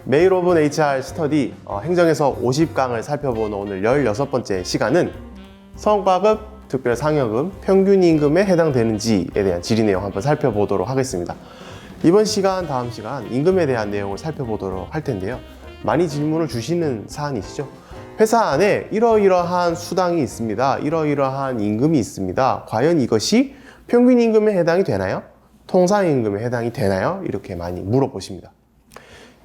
메일 오브 HR 스터디 행정에서 50강을 살펴보는 오늘 16번째 시간은 성과급, 특별 상여금, 평균 임금에 해당되는지에 대한 질의 내용 한번 살펴보도록 하겠습니다. 이번 시간, 다음 시간 임금에 대한 내용을 살펴보도록 할 텐데요. 많이 질문을 주시는 사안이시죠. 회사 안에 이러이러한 수당이 있습니다. 이러이러한 임금이 있습니다. 과연 이것이 평균 임금에 해당이 되나요? 통상임금에 해당이 되나요? 이렇게 많이 물어보십니다.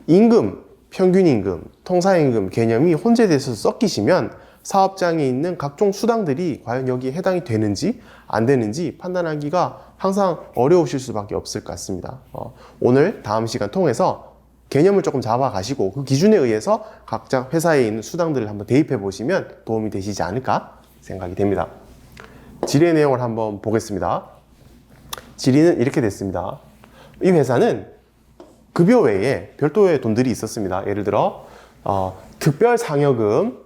임금, 평균임금, 통상임금 개념이 혼재돼서 섞이시면 사업장에 있는 각종 수당들이 과연 여기에 해당이 되는지 안 되는지 판단하기가 항상 어려우실 수밖에 없을 것 같습니다. 오늘 다음 시간 통해서 개념을 조금 잡아가시고 그 기준에 의해서 각자 회사에 있는 수당들을 한번 대입해 보시면 도움이 되시지 않을까 생각이 됩니다. 질의 내용을 한번 보겠습니다. 질의는 이렇게 됐습니다. 이 회사는 급여 외에 별도의 돈들이 있었습니다. 예를 들어 특별 상여금,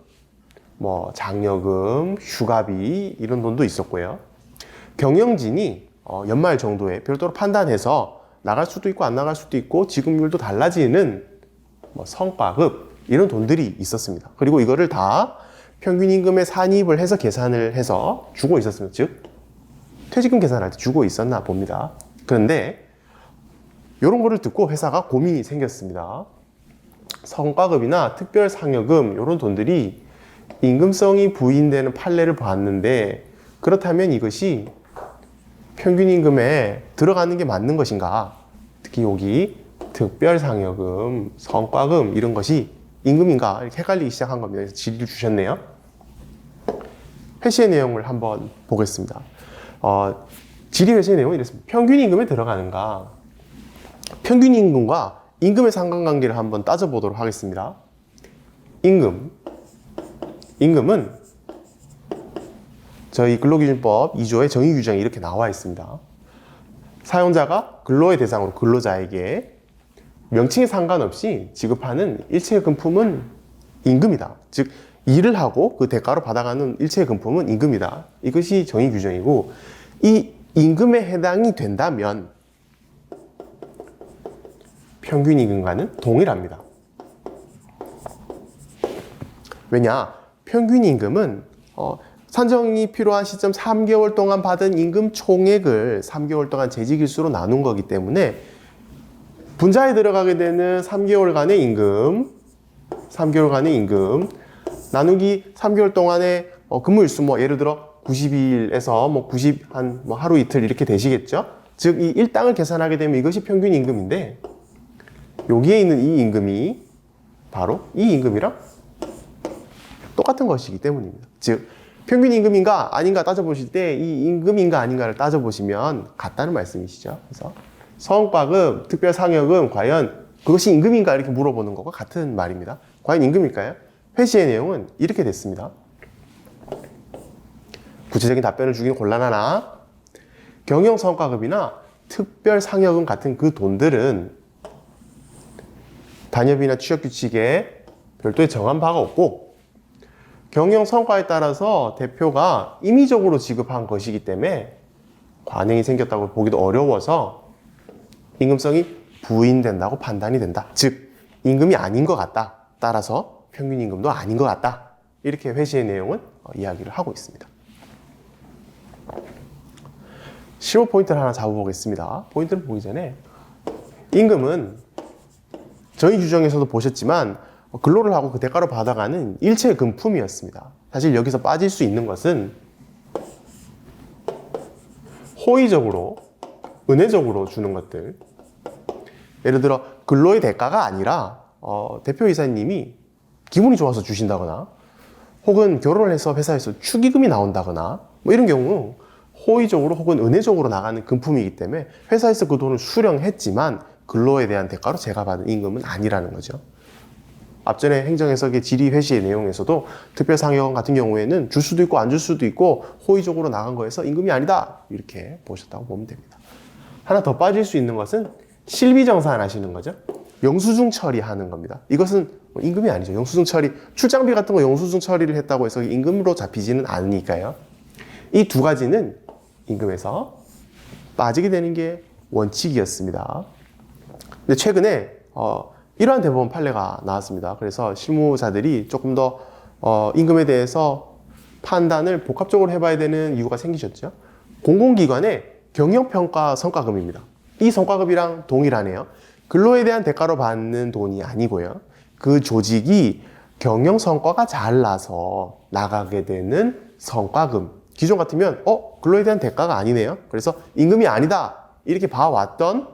장여금, 휴가비 이런 돈도 있었고요. 경영진이 연말 정도에 별도로 판단해서 나갈 수도 있고 안 나갈 수도 있고 지급률도 달라지는 성과급 이런 돈들이 있었습니다. 그리고 이거를 다 평균임금에 산입을 해서 계산을 해서 주고 있었습니다. 즉 퇴직금 계산할 때 주고 있었나 봅니다. 그런데 이런 거를 듣고 회사가 고민이 생겼습니다. 성과급이나 특별 상여금 이런 돈들이 임금성이 부인되는 판례를 봤는데 그렇다면 이것이 평균임금에 들어가는 게 맞는 것인가? 특히 여기 특별 상여금, 성과금 이런 것이 임금인가? 이렇게 헷갈리기 시작한 겁니다. 그래서 질의를 주셨네요. 회시의 내용을 한번 보겠습니다. 질의 회시의 내용은 이랬습니다. 평균임금에 들어가는가? 평균임금과 임금의 상관관계를 한번 따져보도록 하겠습니다. 임금은 저희 근로기준법 2조의 정의규정이 이렇게 나와 있습니다. 사용자가 근로의 대상으로 근로자에게 명칭에 상관없이 지급하는 일체의 금품은 임금이다. 즉 일을 하고 그 대가로 받아가는 일체의 금품은 임금이다. 이것이 정의규정이고 이 임금에 해당이 된다면 평균임금과는 동일합니다. 왜냐? 평균임금은 산정이 필요한 시점 3개월 동안 받은 임금 총액을 3개월 동안 재직일수로 나눈 거기 때문에 분자에 들어가게 되는 3개월간의 임금 나누기 3개월 동안의 근무일수 예를 들어 90일에서 90 하루 이틀 이렇게 되시겠죠? 즉 이 일당을 계산하게 되면 이것이 평균임금인데 여기에 있는 이 임금이 바로 이 임금이랑 똑같은 것이기 때문입니다. 즉 평균임금인가 아닌가 따져보실 때 이 임금인가 아닌가를 따져보시면 같다는 말씀이시죠. 그래서 성과급, 특별상여금 과연 그것이 임금인가 이렇게 물어보는 것과 같은 말입니다. 과연 임금일까요? 회시의 내용은 이렇게 됐습니다. 구체적인 답변을 주기는 곤란하나 경영성과급이나 특별상여금 같은 그 돈들은 단협이나 취업규칙에 별도의 정한 바가 없고 경영 성과에 따라서 대표가 임의적으로 지급한 것이기 때문에 관행이 생겼다고 보기도 어려워서 임금성이 부인된다고 판단이 된다. 즉 임금이 아닌 것 같다. 따라서 평균임금도 아닌 것 같다. 이렇게 회시의 내용은 이야기를 하고 있습니다. 15포인트를 하나 잡아보겠습니다. 포인트를 보기 전에 임금은 저희 규정에서도 보셨지만 근로를 하고 그 대가로 받아가는 일체 금품이었습니다. 사실 여기서 빠질 수 있는 것은 호의적으로, 은혜적으로 주는 것들. 예를 들어 근로의 대가가 아니라 대표이사님이 기분이 좋아서 주신다거나 혹은 결혼을 해서 회사에서 축의금이 나온다거나 이런 경우 호의적으로 혹은 은혜적으로 나가는 금품이기 때문에 회사에서 그 돈을 수령했지만 근로에 대한 대가로 제가 받은 임금은 아니라는 거죠. 앞전에 행정해석의 질의 회시의 내용에서도 특별상여금 같은 경우에는 줄 수도 있고 안 줄 수도 있고 호의적으로 나간 거에서 임금이 아니다 이렇게 보셨다고 보면 됩니다. 하나 더 빠질 수 있는 것은 실비정산하시는 거죠. 영수증 처리하는 겁니다. 이것은 임금이 아니죠. 영수증 처리, 출장비 같은 거 영수증 처리를 했다고 해서 임금으로 잡히지는 않으니까요. 이 두 가지는 임금에서 빠지게 되는 게 원칙이었습니다. 근데 최근에 이러한 대법원 판례가 나왔습니다. 그래서 실무자들이 조금 더 임금에 대해서 판단을 복합적으로 해봐야 되는 이유가 생기셨죠. 공공기관의 경영평가 성과금입니다. 이 성과급이랑 동일하네요. 근로에 대한 대가로 받는 돈이 아니고요. 그 조직이 경영 성과가 잘 나서 나가게 되는 성과금. 기존 같으면 근로에 대한 대가가 아니네요. 그래서 임금이 아니다 이렇게 봐왔던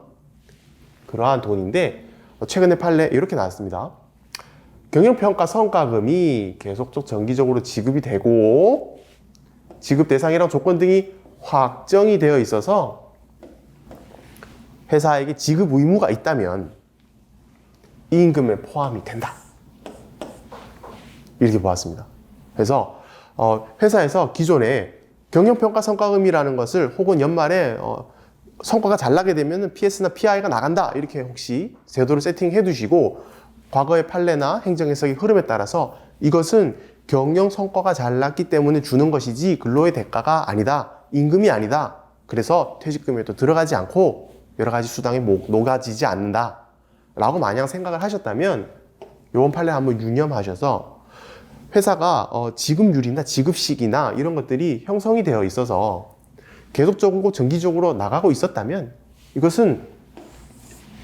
그러한 돈인데 최근에 판례 이렇게 나왔습니다. 경영평가 성과금이 계속적 정기적으로 지급이 되고 지급 대상이랑 조건 등이 확정이 되어 있어서 회사에게 지급 의무가 있다면 이 임금에 포함이 된다. 이렇게 보았습니다. 그래서 회사에서 기존에 경영평가 성과금이라는 것을 혹은 연말에 성과가 잘 나게 되면 PS나 PI가 나간다 이렇게 혹시 제도를 세팅해 두시고 과거의 판례나 행정해석의 흐름에 따라서 이것은 경영 성과가 잘 났기 때문에 주는 것이지 근로의 대가가 아니다. 임금이 아니다. 그래서 퇴직금에도 들어가지 않고 여러 가지 수당에 녹아지지 않는다 라고 마냥 생각을 하셨다면 이번 판례 한번 유념하셔서 회사가 지급률이나 지급식이나 이런 것들이 형성이 되어 있어서 계속적으로 정기적으로 나가고 있었다면 이것은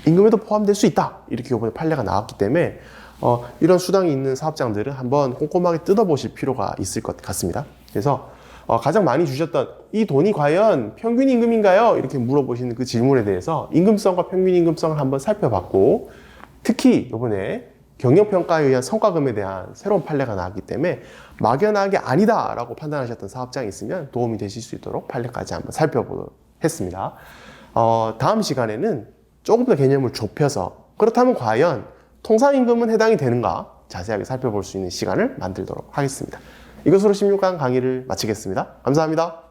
임금에도 포함될 수 있다 이렇게 이번에 판례가 나왔기 때문에 이런 수당이 있는 사업장들은 한번 꼼꼼하게 뜯어보실 필요가 있을 것 같습니다. 그래서 가장 많이 주셨던 이 돈이 과연 평균 임금인가요? 이렇게 물어보시는 그 질문에 대해서 임금성과 평균 임금성을 한번 살펴봤고 특히 이번에 경영평가에 의한 성과금에 대한 새로운 판례가 나왔기 때문에 막연하게 아니다 라고 판단하셨던 사업장이 있으면 도움이 되실 수 있도록 판례까지 한번 살펴보도록 했습니다. 다음 시간에는 조금 더 개념을 좁혀서 그렇다면 과연 통상임금은 해당이 되는가 자세하게 살펴볼 수 있는 시간을 만들도록 하겠습니다. 이것으로 16강 강의를 마치겠습니다. 감사합니다.